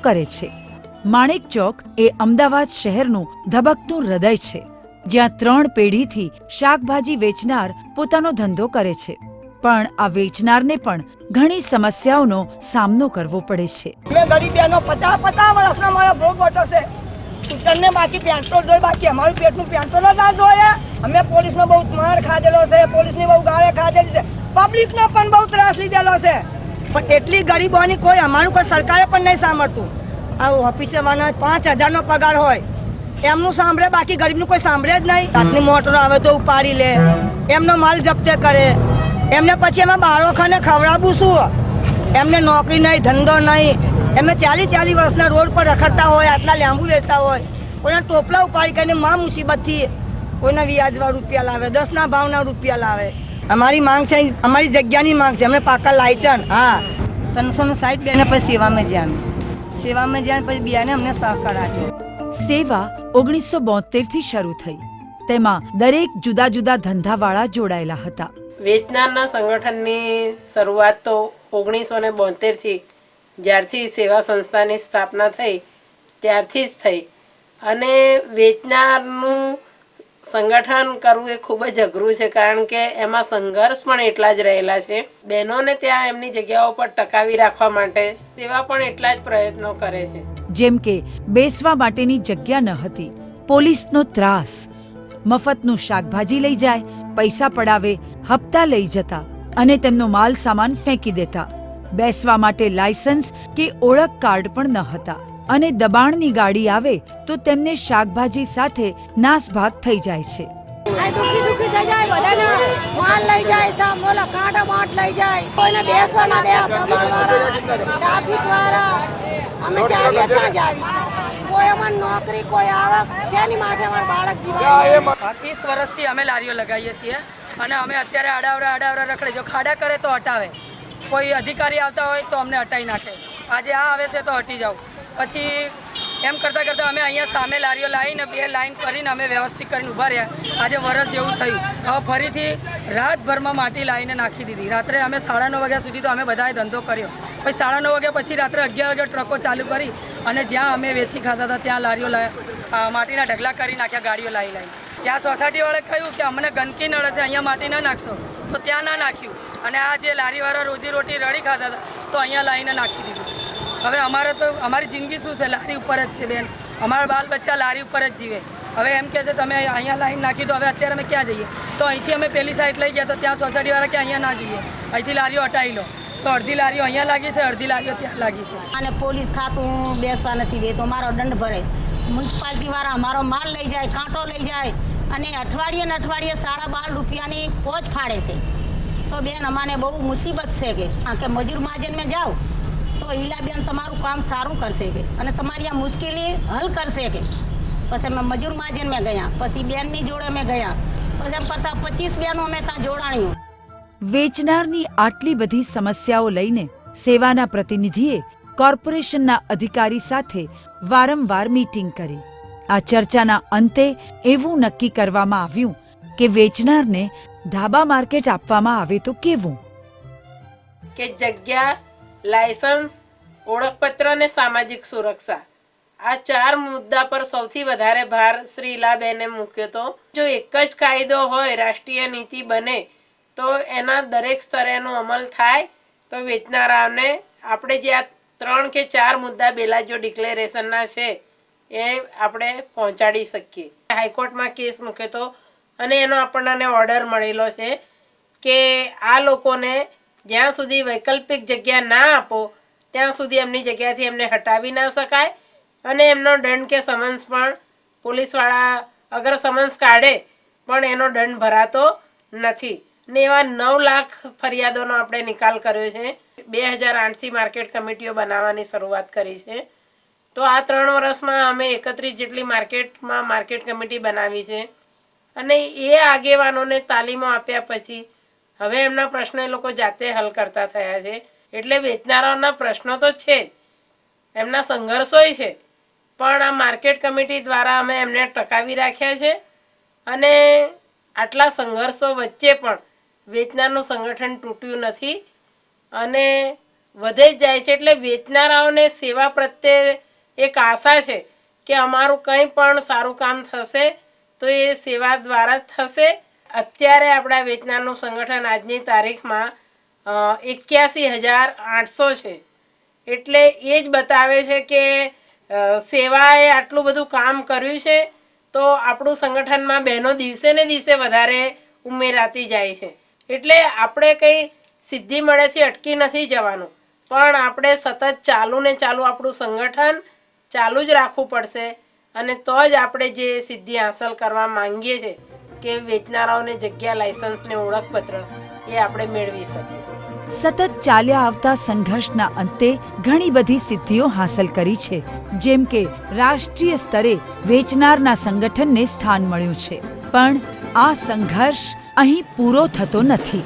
કરે છે। માણેક ચોક એ અમદાવાદ શહેરનું ધબકતું હૃદય છે, જ્યાં 3 પેઢીથી શાકભાજી વેચનાર પોતાનો ધંધો કરે છે, પણ આ વેચનારને પણ ઘણી સમસ્યાઓનો સામનો કરવો પડે છે। મેં ગરીબ બહેનો 50 વર્ષના મારા ભોગ વટો છે, સ્કૂટરને બાકી પેટ્રોલ જોઈ, બાકી અમારું પેટનું પેટ્રોલ જ ના જોઈએ। અમે પોલીસનો બહુ માર ખાધેલો છે, પોલીસની બહુ ગાળે ખાધેલી છે, પબ્લિકનો પણ બહુ ત્રાસ લીધેલો છે, પણ એટલી ગરીબોની કોઈ અમારું કોઈ સરકારે પણ નહીં સાંભળતું। આ ઓફિસે વાળા 5000નો પગાર હોય, એમનું સાંભળે, બાકી ગરીબનું કોઈ સાંભળે જ નહીં। રાતની મોટરો આવે તો ઉપાડી લે, એમનો માલ જપ્તે કરે, એમને પછી એમાં બાળકોને ખવડાવવું શું? એમને નોકરી નહીં, ધંધો નહીં, એમને 40 વર્ષના રોડ પર રખડતા હોય, આટલા લેંબુ વેચતા હોય, કોઈના ટોપલા ઉપાડી કરીને માં મુસીબતથી કોઈના વ્યાજવા રૂપિયા લાવે, 10ના ભાવના રૂપિયા લાવે। અમારી માંગ છે, અમારી જગ્યાની માંગ છે, અમને પાકા લાયસન્સ। હા, 360 બેને પછી સેવામાં જ્યાં પછી બિયાને અમને સહકાર આપ્યો। સેવા 1972થી શરૂ થઈ, તેમાં દરેક જુદા જુદા ધંધાવાળા જોડાયેલા હતા। વેચનારના સંગઠનની શરૂઆત તો 1972થી જ્યારથી સેવા સંસ્થાની સ્થાપના થઈ ત્યારથી જ થઈ, અને વેચનારનું સંગઠન કરવું એ ખૂબ જ અઘરું છે, કારણ કે એમાં સંઘર્ષ પણ એટલા જ રહેલા છે। બહેનોને ત્યાં એમની જગ્યાઓ પર ટકાવી રાખવા માટે સેવા પણ એટલા જ પ્રયત્નો કરે છે। જેમ કે બેસવા માટેની જગ્યા ન હતી, પોલીસનો ત્રાસ, મફતનું શાકભાજી લઈ જાય, પૈસા પડાવે, હપ્તા લઈ જતા અને તેમનો માલ સામાન ફેંકી દેતા, બેસવા માટે લાયસન્સ કે ઓળખ કાર્ડ પણ ન હતા, અને દબાણની ગાડી આવે તો તેમને શાકભાજી સાથે નાસભાગ થઈ જાય છે। દુખી થઈ જાય, બધાને માલ લઈ જાય, સામોલા કાંટા માટ લઈ જાય, કોઈને બેસવા ના દે, દબાણવાળા, ટ્રાફિકવાળા, અમે ચાલીએ ત્યાં જાવી, કોઈ અમાર નોકરી, કોઈ આવક, શેની માથે અમાર બાળક જીવાય। 30 વર્ષથી અમે લારીઓ લગાવીએ છીએ, અને અમે અત્યારે આડાવરા રખડે, જો ખાડા કરે તો હટાવે, કોઈ અધિકારી આવતા હોય તો અમને હટાવી નાખે, આજે આ આવે છે તો હટી જાઓ, પછી એમ કરતાં અમે અહીંયા સામે લારીઓ લાવીને 2 લાઈન કરીને અમે વ્યવસ્થિત કરીને ઊભા રહ્યા। આજે વરસ જેવું થયું, હવે ફરીથી રાતભરમાં માટી લાવીને નાખી દીધી। રાત્રે અમે 9:30 વાગ્યા સુધી તો અમે બધાએ ધંધો કર્યો, પછી 9:30 વાગ્યા પછી રાત્રે 11 વાગે ટ્રકો ચાલુ કરી, અને જ્યાં અમે વેચી ખાતા હતા ત્યાં લારીઓ માટીના ઢગલા કરી નાખ્યા, ગાડીઓ લાવી ત્યાં સોસાયટીવાળાએ કહ્યું કે અમને ગંદકી નડે છે, અહીંયા માટી ના નાખશો, તો ત્યાં ના નાખ્યું, અને આ જે લારીવાળા રોજી રડી ખાતા હતા તો અહીંયા લાવીને નાખી દીધું। હવે અમારે તો અમારી જિંદગી શું છે, લારી ઉપર જ છે બેન, અમારા બાલ બચ્ચા લારી ઉપર જ જીવે। હવે એમ કહે છે તમે અહીંયા લાઈન નાખી, તો હવે અત્યારે અમે ક્યાં જઈએ? તો અહીંથી અમે પેલી સાઈડ લઈ ગયા તો ત્યાં સોસાયટીવાળા કે અહીંયા ના જઈએ, અહીંથી લારીઓ હટાવી લો, તો અડધી લારીઓ અહીંયા લાગી છે, અડધી લારીઓ ત્યાં લાગી છે। અને પોલીસ ખાતું બેસવા નથી દેતો, મારો દંડ ભરે, મ્યુનિસિપાલિટીવાળા અમારો માલ લઈ જાય, કાંટો લઈ જાય, અને અઠવાડિયે 12.5 રૂપિયાની પોચ ફાડે છે। તો બેન અમાને બહુ મુસીબત છે કે મજૂર મહાજન મેં જાઓ તો ઈલાબેન તમારું કામ સારું કરશે કે, અને તમારી આ મુશ્કેલી હલ કરશે કે। પછી અમે મજૂર મહાજન મેં ગયા, પછી બેનની જોડે અમે ગયા, પછી એમ કરતાં 25 બહેનો અમે ત્યાં જોડાણ્યું। વેચનારની આટલી બધી સમસ્યાઓ લઈને સેવાના પ્રતિનિધિએ કોર્પોરેશનના અધિકારી સાથે વારંવાર મીટિંગ કરી। આ ચર્ચાના અંતે એવું નક્કી કરવામાં આવ્યું કે વેચનારને ધાબા માર્કેટ આપવામાં આવે તો કેવું? કે જગ્યા, લાયસન્સ, ઓળખપત્ર અને સામાજિક સુરક્ષા, આ 4 મુદ્દા પર સૌથી વધારે ભાર શ્રી ઈલાબેને મૂક્યો હતો। જો એક જ કાયદો હોય, રાષ્ટ્રીય નીતિ બને, તો એના દરેક સ્તરે એનો અમલ થાય તો વેચનારાઓને આપણે જે આ 3 કે 4 મુદ્દા બેલાજો ડિક્લેરેશનના છે એ આપણે પહોંચાડી શકીએ। હાઈકોર્ટમાં કેસ મૂક્યો હતો, અને એનો આપણને ઓર્ડર મળેલો છે કે આ લોકોને જ્યાં સુધી વૈકલ્પિક જગ્યા ના આપો ત્યાં સુધી એમની જગ્યાથી એમને હટાવી ના શકાય, અને એમનો દંડ કે સમન્સ પણ પોલીસવાળા અગર સમન્સ કાઢે પણ એનો દંડ ભરાતો નથી। ને એવા 9 લાખ ફરિયાદોનો આપણે નિકાલ કર્યો છે। 2008થી માર્કેટ કમિટીઓ બનાવવાની શરૂઆત કરી છે, તો આ 3 વર્ષમાં અમે 31 જેટલી માર્કેટ કમિટી બનાવી છે, અને એ આગેવાનોને તાલીમો આપ્યા પછી હવે એમના પ્રશ્નો એ લોકો જાતે હલ કરતા થયા છે। એટલે વેચનારાઓના પ્રશ્નો તો છે, એમના સંઘર્ષોય છે, પણ આ માર્કેટ કમિટી દ્વારા અમે એમને ટકાવી રાખ્યા છે, અને આટલા સંઘર્ષો વચ્ચે પણ વેચનારનું સંગઠન તૂટ્યું નથી, અને વધે જ જાય છે. એટલે વેચનારાઓને સેવા પ્રત્યે એક આશા છે કે અમારું કંઈ પણ સારું કામ થશે તો એ સેવા દ્વારા જ થશે. અત્યારે આપણા વેચનારનું સંગઠન આજની તારીખમાં 81,800 છે. એટલે એ જ બતાવે છે કે સેવાએ આટલું બધું કામ કર્યું છે. તો આપણું સંગઠનમાં બહેનો દિવસે ને દિવસે વધારે ઉમેરાતી જાય છે. એટલે આપણે કંઈ સિદ્ધિ મળેથી અટકી નથી જવાનું, પણ આપણે સતત ચાલુ ને ચાલુ આપણું સંગઠન ચાલુ જ રાખવું પડશે. અને તો જ આપણે જે સિદ્ધિ હાંસલ કરવા માંગીએ છીએ કે વેચનારાઓને જગ્યા, લાયસન્સ ને ઓળખપત્ર એ આપણે મેળવી શકીશું. સતત ચાલ્યા આવતા સંઘર્ષના અંતે ઘણી બધી સિદ્ધિઓ હાંસલ કરી છે, જેમ કે રાષ્ટ્રીય સ્તરે વેચનારના સંગઠનને સ્થાન મળ્યું છે. પણ આ સંઘર્ષ અહીં પૂરો થતો નથી.